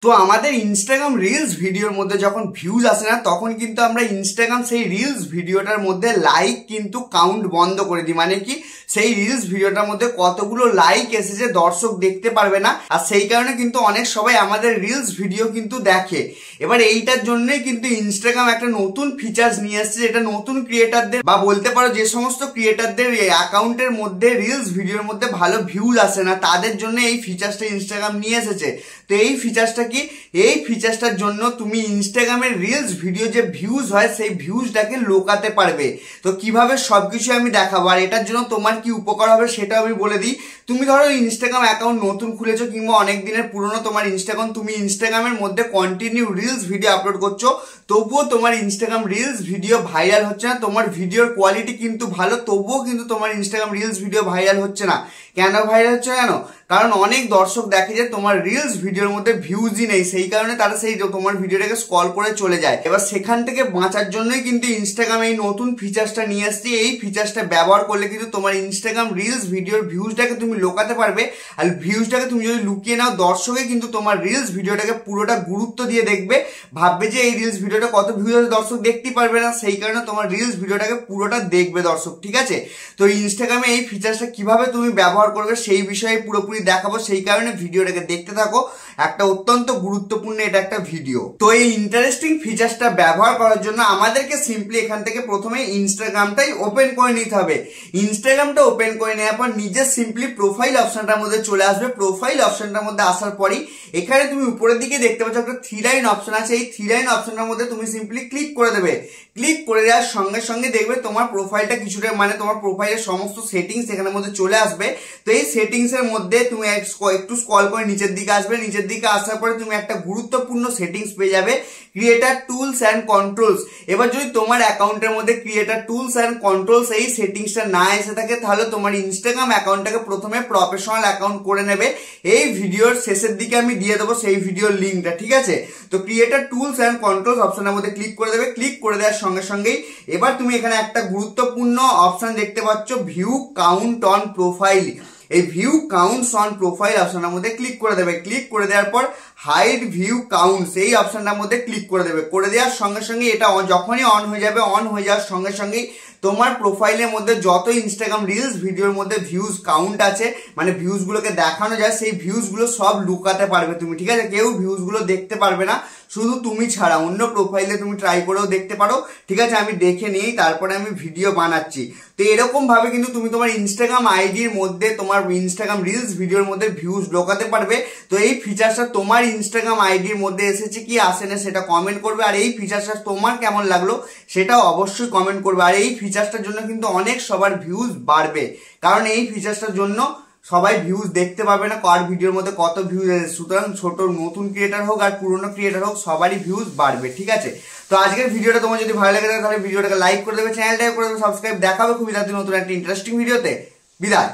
তো আমাদের Instagram reels ভিডিওর মধ্যে যখন ভিউজ আসে না, তখন কিন্তু আমরা ইনস্টাগ্রাম সেই রিলস ভিডিওটার মধ্যে লাইক কিন্তু কাউন্ট বন্ধ করে দিই। মানে কি, সেই রিলস ভিডিওটার মধ্যে কতগুলো লাইক এসেছে দর্শক দেখতে পারবে না, আর সেই কারণে কিন্তু অনেক সবাই আমাদের রিলস ভিডিও কিন্তু দেখে। এবার এইটার জন্যই কিন্তু ইনস্টাগ্রাম একটা নতুন ফিচার্স নিয়ে এসেছে, যেটা নতুন ক্রিয়েটারদের বা বলতে পারো যে সমস্ত ক্রিয়েটারদের অ্যাকাউন্টের মধ্যে রিলস ভিডিওর মধ্যে ভালো ভিউজ আসে না, তাদের জন্য এই ফিচার্সটা ইনস্টাগ্রাম নিয়ে এসেছে। তো এই ফিচার্সটা কি, এই ফিচার্সটার জন্য তুমি ইনস্টাগ্রামের রিলস ভিডিও যে ভিউজ হয় সেই ভিউজটাকে লোকাতে পারবে। তো কিভাবে সবকিছু আমি দেখাবো, আর এটার জন্য তোমার কি উপকার হবে সেটা আমি বলে দিই। তুমি ধরো ইনস্টাগ্রাম অ্যাকাউন্ট নতুন খুলেছো কিংবা অনেক দিনের পুরনো তোমার ইনস্টাগ্রাম, তুমি ইনস্টাগ্রামের মধ্যে কন্টিনিউ রিলস ভিডিও আপলোড করছো, তবুও তোমার ইনস্টাগ্রাম রিলস ভিডিও ভাইরাল হচ্ছে না। তোমার ভিডিওর কোয়ালিটি কিন্তু ভালো, তবুও কিন্তু তোমার ইনস্টাগ্রাম রিলস ভিডিও ভাইরাল হচ্ছে না। কেন ভাইরাল হচ্ছে না? কারণ অনেক দর্শক দেখে যে তোমার রিলস ভিডিওর মধ্যে ভিউজই নেই, সেই কারণে তারা সেই তোমার ভিডিওটাকে স্ক্রল করে চলে যায়। এবার সেখান থেকে বাঁচার জন্যই কিন্তু ইনস্টাগ্রাম এই নতুন ফিচার্সটা নিয়ে আসছে। এই ফিচার্সটা ব্যবহার করলে কিন্তু তোমার ইনস্টাগ্রাম রিলস ভিডিওর ভিউজটাকে তুমি লোকাতে পারবে। আর ভিউজটাকে তুমি যদি লুকিয়ে নাও, দর্শকে কিন্তু তোমার রিলস ভিডিওটাকে পুরোটা গুরুত্ব দিয়ে দেখবে, ভাববে যে এই রিলস ভিডিওটা কত ভিউজ আছে, দর্শক দেখতে পারবে না, সেই কারণে তোমার রিলস ভিডিওটাকে পুরোটা দেখবে দর্শক। ঠিক আছে, তো ইনস্টাগ্রামে এই ফিচার্সটা কিভাবে তুমি ব্যবহার করবে সেই বিষয়ে পুরোপুরি দেখাবো, সেই কারণে ভিডিওটাকে দেখতে থাকো। একটা অত্যন্ত গুরুত্বপূর্ণ এটা একটা ভিডিও। তো এই ইন্টারেস্টিং ফিচার্সটা ব্যবহার করার জন্য আমাদেরকে সিম্পলি এখান থেকে প্রথমে ইনস্টাগ্রামটাই ওপেন করে নিতে হবে। ইনস্টাগ্রামটা ওপেন করে নেওয়ার পর নিজের সিম্পলি প্রোফাইল অপশনটার মধ্যে চলে আসবে। প্রোফাইল অপশনটার মধ্যে আসার পরই এখানে তুমি উপরের দিকে দেখতে পাচ্ছ একটা থ্রি লাইন অপশন আছে। এই থ্রি লাইন অপশনটার মধ্যে তুমি সিম্পলি ক্লিক করে দেবে। ক্লিক করে দেওয়ার সঙ্গে সঙ্গে দেখবে তোমার প্রোফাইলটা কিছুটা, মানে তোমার প্রোফাইলের সমস্ত সেটিংস এখানের মধ্যে চলে আসবে। তো এই সেটিংস এর মধ্যে তুমি একটু স্ক্রল করে নিচের দিকে আসবে। নিচের দিকে আসার পরে তুমি একটা গুরুত্বপূর্ণ সেটিংস পেয়ে যাবে, ক্রিয়েটার টুলস অ্যান্ড কন্ট্রোলস। এবার যদি তোমার অ্যাকাউন্টের মধ্যে ক্রিয়েটার টুলস অ্যান্ড কন্ট্রোলস এই সেটিংসটা না এসে থাকে, তাহলে তোমার ইনস্টাগ্রাম অ্যাকাউন্টটাকে প্রথমে প্রফেশনাল অ্যাকাউন্ট করে নেবে। এই ভিডিওর শেষের দিকে আমি দিয়ে দেবো সেই ভিডিওর লিঙ্কটা। ঠিক আছে, তো ক্রিয়েটার টুলস অ্যান্ড কন্ট্রোলস অপশনের মধ্যে ক্লিক করে দেবে। ক্লিক করে দেওয়ার সঙ্গে সঙ্গেই এবার তুমি এখানে একটা গুরুত্বপূর্ণ অপশন দেখতে পাচ্ছ, ভিউ কাউন্ট অন প্রোফাইল। এই ভিউ কাউন্টস অন প্রোফাইল অপশনের মধ্যে ক্লিক করে দেবে। ক্লিক করে দেওয়ার পর হাইড ভিউ কাউন্টস এই অপশনটার মধ্যে ক্লিক করে দেবে। করে দেওয়ার সঙ্গে সঙ্গে এটা যখনই অন হয়ে যাবে, অন হয়ে যাওয়ার সঙ্গে সঙ্গেই তোমার প্রোফাইলের মধ্যে যত ইনস্টাগ্রাম রিলস ভিডিওর মধ্যে ভিউজ কাউন্ট আছে, মানে ভিউজ গুলোকে দেখানো যায়, সেই ভিউজ গুলো সব লুকাতে পারবে তুমি। ঠিক আছে, কেউ ভিউজ গুলো দেখতে পারবে না, শুধু তুমি ছাড়া। অন্য প্রোফাইলে তুমি ট্রাই করেও দেখতে পারো। ঠিক আছে, আমি দেখে নিই, তারপরে আমি ভিডিও বানাচ্ছি। তো এরকম ভাবে কিন্তু তুমি তোমার ইনস্টাগ্রাম আইডির মধ্যে তোমার ইনস্টাগ্রাম রিলস ভিডিওর মধ্যে ভিউজ লোকাতে পারবে। তো এই ফিচার্সটা তোমার ইনস্টাগ্রাম আইডির মধ্যে এসেছে কি আসে না সেটা কমেন্ট করবে, আর এই ফিচার্সটা তোমার কেমন লাগলো সেটাও অবশ্যই কমেন্ট করবে। আর এই ফিচার্সটার জন্য কিন্তু অনেক সবার ভিউজ বাড়বে, কারণ এই ফিচার্সটার জন্য সবাই ভিউজ দেখতে পাবে না কার ভিডিওর মধ্যে কত ভিউজ আছে। সুতরাং ছোট নতুন ক্রিয়েটার হোক আর পুরনো ক্রিয়েটার হোক, সবারই ভিউজ বাড়বে। ঠিক আছে, তো আজকের ভিডিওটা তোমার যদি ভালো লাগে তাহলে ভিডিওটাকে লাইক করে দেবে, চ্যানেলটাকে করে দেবে সাবস্ক্রাইব। দেখাবে খুবই তাড়াতাড়ি নতুন একটা ইন্টারেস্টিং ভিডিওতে। বিদায়।